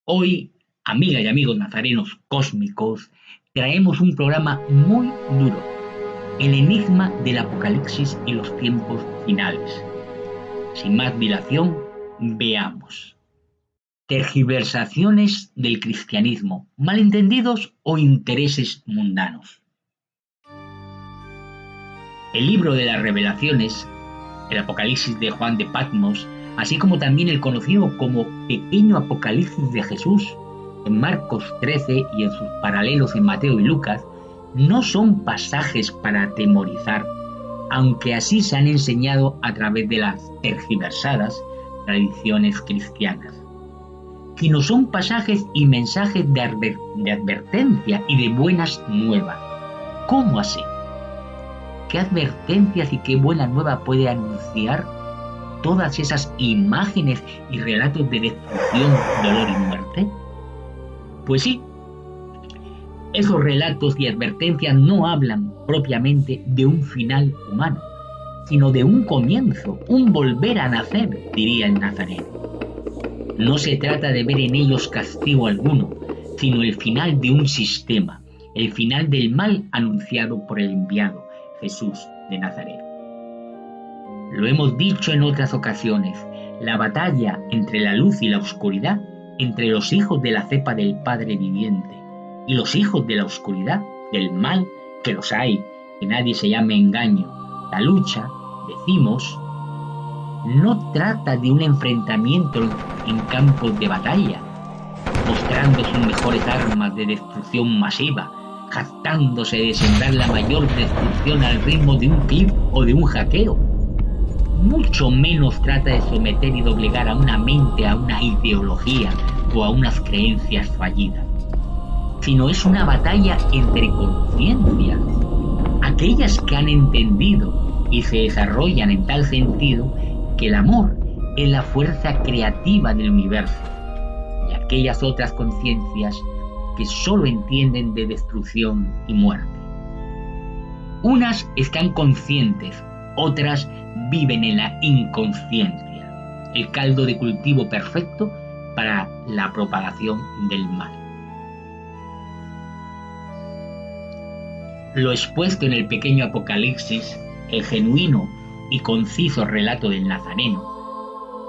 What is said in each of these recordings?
Hoy, amigas y amigos nazarenos cósmicos, traemos un programa muy duro, el enigma del Apocalipsis y los tiempos finales. Sin más dilación, veamos. Tergiversaciones del cristianismo, malentendidos o intereses mundanos. El libro de las revelaciones, el Apocalipsis de Juan de Patmos, así como también el conocido como Pequeño Apocalipsis de Jesús, en Marcos 13 y en sus paralelos en Mateo y Lucas, no son pasajes para atemorizar, aunque así se han enseñado a través de las tergiversadas tradiciones cristianas, sino son pasajes y mensajes de advertencia y de buenas nuevas. ¿Cómo así? ¿Qué advertencias y qué buena nueva puede anunciar todas esas imágenes y relatos de destrucción, dolor y muerte? Pues sí, esos relatos y advertencias no hablan propiamente de un final humano, sino de un comienzo, un volver a nacer, diría el Nazareno. No se trata de ver en ellos castigo alguno, sino el final de un sistema, el final del mal anunciado por el enviado, Jesús de Nazaret. Lo hemos dicho en otras ocasiones, la batalla entre la luz y la oscuridad, entre los hijos de la cepa del Padre viviente y los hijos de la oscuridad, del mal, que los hay, que nadie se llame engaño. La lucha, decimos, no trata de un enfrentamiento en campos de batalla, mostrando sus mejores armas de destrucción masiva, jactándose de sembrar la mayor destrucción al ritmo de un clip o de un hackeo. Mucho menos trata de someter y doblegar a una mente a una ideología o a unas creencias fallidas, sino es una batalla entre conciencias, aquellas que han entendido y se desarrollan en tal sentido que el amor es la fuerza creativa del universo, y aquellas otras conciencias que solo entienden de destrucción y muerte. Unas están conscientes, otras viven en la inconsciencia, el caldo de cultivo perfecto para la propagación del mal. Lo expuesto en el pequeño Apocalipsis, el genuino y conciso relato del Nazareno,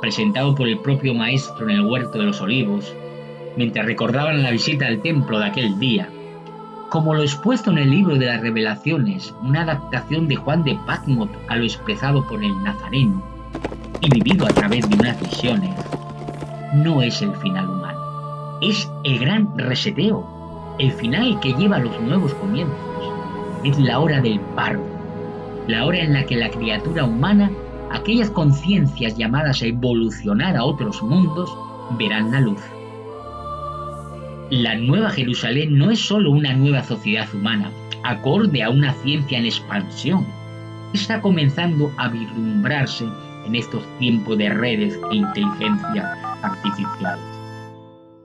presentado por el propio Maestro en el Huerto de los Olivos, mientras recordaban la visita al templo de aquel día, como lo expuesto en el libro de las Revelaciones, una adaptación de Juan de Patmos a lo expresado por el Nazareno y vivido a través de unas visiones, no es el final humano, es el gran reseteo, el final que lleva a los nuevos comienzos, es la hora del parto, la hora en la que la criatura humana, aquellas conciencias llamadas a evolucionar a otros mundos, verán la luz. La Nueva Jerusalén no es solo una nueva sociedad humana, acorde a una ciencia en expansión. Está comenzando a vislumbrarse en estos tiempos de redes e inteligencia artificial,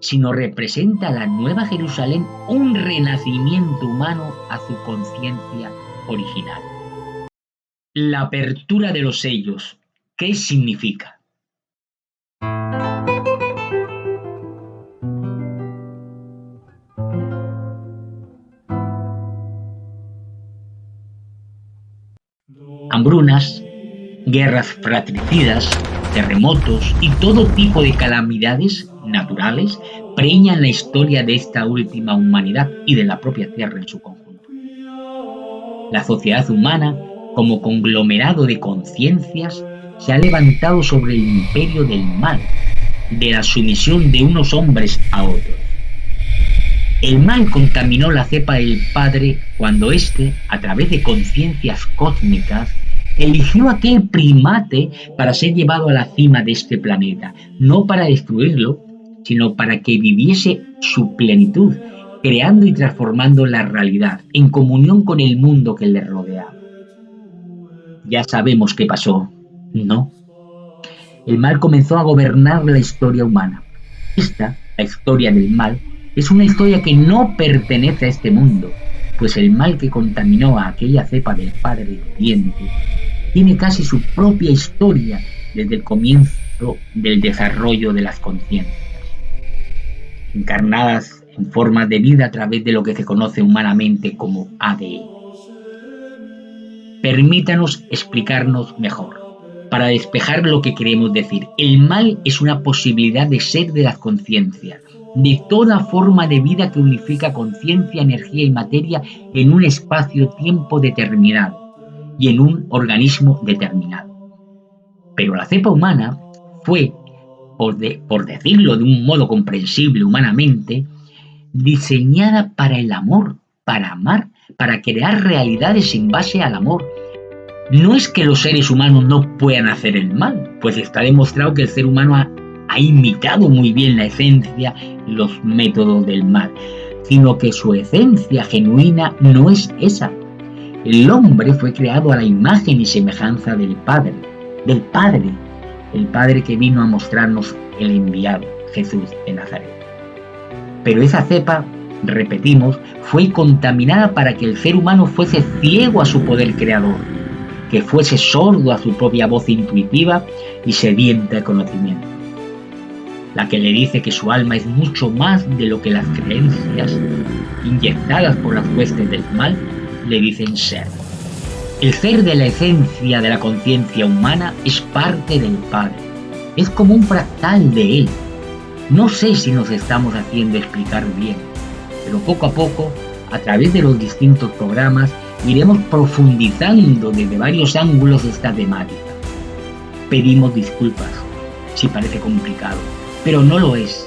sino representa a la Nueva Jerusalén un renacimiento humano a su conciencia original. La apertura de los sellos, ¿qué significa? Hambrunas, guerras fratricidas, terremotos y todo tipo de calamidades naturales preñan la historia de esta última humanidad y de la propia Tierra en su conjunto. La sociedad humana, como conglomerado de conciencias, se ha levantado sobre el imperio del mal, de la sumisión de unos hombres a otros. El mal contaminó la cepa del Padre cuando éste, a través de conciencias cósmicas, eligió aquel primate para ser llevado a la cima de este planeta, no para destruirlo, sino para que viviese su plenitud, creando y transformando la realidad, en comunión con el mundo que le rodeaba. Ya sabemos qué pasó, ¿no? El mal comenzó a gobernar la historia humana. Esta, la historia del mal, es una historia que no pertenece a este mundo, pues el mal que contaminó a aquella cepa del Padre viviente tiene casi su propia historia desde el comienzo del desarrollo de las conciencias. encarnadas en formas de vida a través de lo que se conoce humanamente como ADN. Permítanos explicarnos mejor, para despejar lo que queremos decir. El mal es una posibilidad de ser de las conciencias, de toda forma de vida que unifica conciencia, energía y materia en un espacio-tiempo determinado y en un organismo determinado. Pero la cepa humana fue, por decirlo de un modo comprensible humanamente, diseñada para el amor, para amar, para crear realidades en base al amor. No es que los seres humanos no puedan hacer el mal, pues está demostrado que el ser humano ha imitado muy bien la esencia y los métodos del mal, sino que su esencia genuina no es esa. El hombre fue creado a la imagen y semejanza del Padre, el Padre que vino a mostrarnos el enviado, Jesús de Nazaret. Pero esa cepa, repetimos, fue contaminada para que el ser humano fuese ciego a su poder creador, que fuese sordo a su propia voz intuitiva y sedienta de conocimiento, la que le dice que su alma es mucho más de lo que las creencias, inyectadas por las huestes del mal, le dicen ser. El ser de la esencia de la conciencia humana es parte del Padre, es como un fractal de Él. No sé si nos estamos haciendo explicar bien, pero poco a poco, a través de los distintos programas, iremos profundizando desde varios ángulos esta temática. Pedimos disculpas si parece complicado, pero no lo es.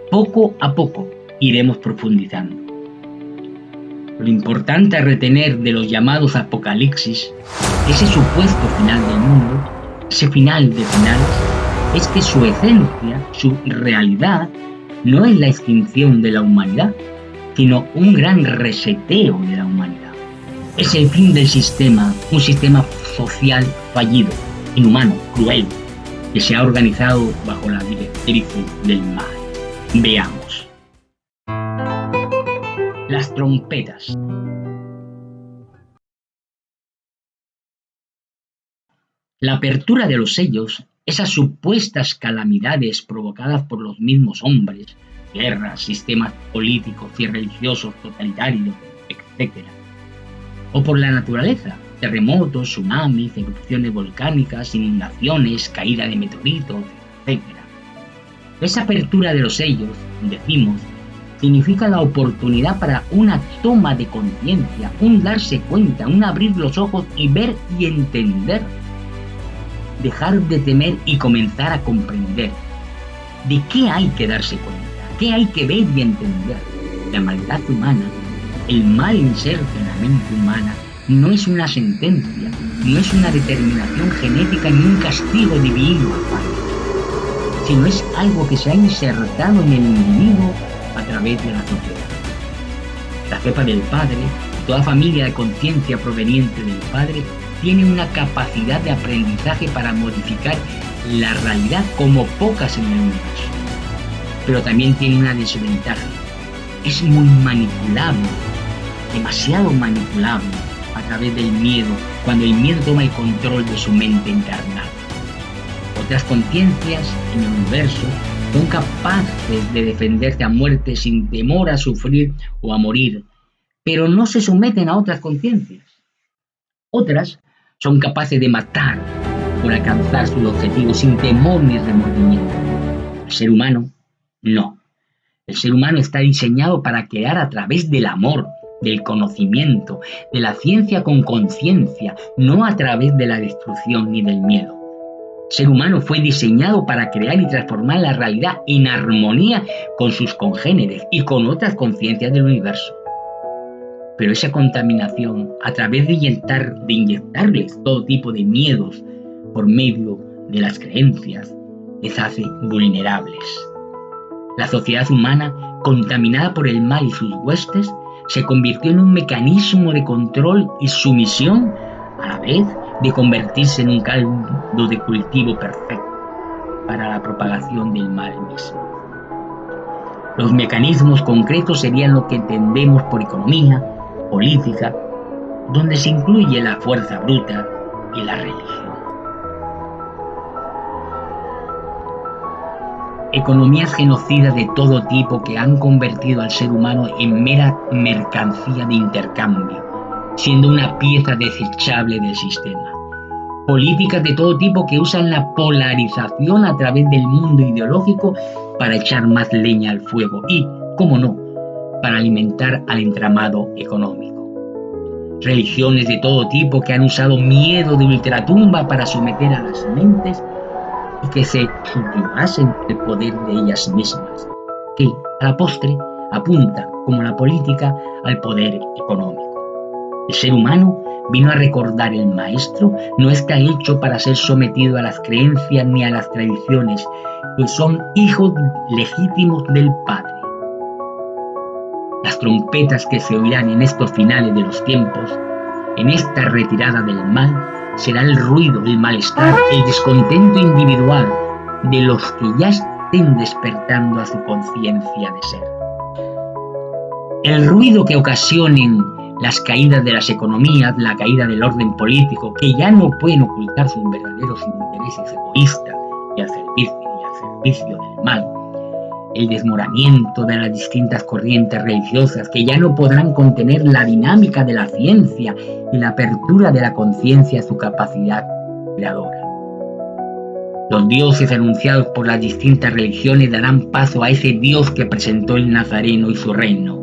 Poco a poco iremos profundizando. Lo importante a retener de los llamados apocalipsis, ese supuesto final del mundo, ese final de finales, es que su esencia, su realidad, no es la extinción de la humanidad, sino un gran reseteo de la humanidad. Es el fin del sistema, un sistema social fallido, inhumano, cruel, que se ha organizado bajo la directrices del mal. Veamos. Las trompetas. La apertura de los sellos, esas supuestas calamidades provocadas por los mismos hombres, guerras, sistemas políticos y religiosos totalitarios, etc., o por la naturaleza, terremotos, tsunamis, erupciones volcánicas, inundaciones, caída de meteoritos, etc. Esa apertura de los sellos, decimos, significa la oportunidad para una toma de conciencia, un darse cuenta, un abrir los ojos y ver y entender. Dejar de temer y comenzar a comprender. ¿De qué hay que darse cuenta? ¿Qué hay que ver y entender? La maldad humana, el mal inserto en la mente humana, no es una sentencia, no es una determinación genética ni un castigo divino, sino es algo que se ha insertado en el individuo a través de la sociedad. La cepa del Padre, toda familia de conciencia proveniente del Padre, tiene una capacidad de aprendizaje para modificar la realidad como pocas en el universo. Pero también tiene una desventaja. Es muy manipulable, demasiado manipulable a través del miedo, cuando el miedo toma el control de su mente encarnada. Otras conciencias en el universo son capaces de defenderse a muerte sin temor a sufrir o a morir, pero no se someten a otras conciencias. Otras son capaces de matar por alcanzar sus objetivos sin temor ni remordimiento. El ser humano, no. El ser humano está diseñado para crear a través del amor, del conocimiento, de la ciencia con conciencia, no a través de la destrucción ni del miedo. El ser humano fue diseñado para crear y transformar la realidad en armonía con sus congéneres y con otras conciencias del universo. Pero esa contaminación, a través de inyectarles todo tipo de miedos por medio de las creencias, les hace vulnerables. La sociedad humana, contaminada por el mal y sus huestes, se convirtió en un mecanismo de control y sumisión, a la vez de convertirse en un caldo de cultivo perfecto para la propagación del mal mismo. Los mecanismos concretos serían lo que entendemos por economía, política, donde se incluye la fuerza bruta y la religión. Economías genocidas de todo tipo que han convertido al ser humano en mera mercancía de intercambio, siendo una pieza desechable del sistema. Políticas de todo tipo que usan la polarización a través del mundo ideológico para echar más leña al fuego y, cómo no, para alimentar al entramado económico. Religiones de todo tipo que han usado miedo de ultratumba para someter a las mentes y que se sublevasen el poder de ellas mismas, que a la postre apunta, como la política, al poder económico. El ser humano, vino a recordar el maestro, no está hecho para ser sometido a las creencias ni a las tradiciones, pues son hijos legítimos del Padre. Las trompetas que se oirán en estos finales de los tiempos, en esta retirada del mal, será el ruido, el malestar, el descontento individual de los que ya estén despertando a su conciencia de ser. El ruido que ocasionen las caídas de las economías, la caída del orden político, que ya no pueden ocultar sus verdaderos intereses egoístas y al servicio del mal, el desmoronamiento de las distintas corrientes religiosas que ya no podrán contener la dinámica de la ciencia y la apertura de la conciencia a su capacidad creadora. Los dioses anunciados por las distintas religiones darán paso a ese Dios que presentó el Nazareno y su reino.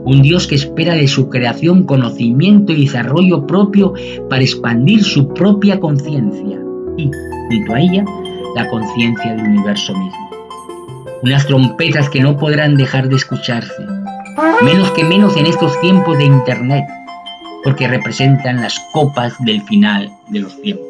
Un Dios que espera de su creación conocimiento y desarrollo propio para expandir su propia conciencia y, junto a ella, la conciencia del universo mismo. Unas trompetas que no podrán dejar de escucharse, menos en estos tiempos de internet, porque representan las copas del final de los tiempos.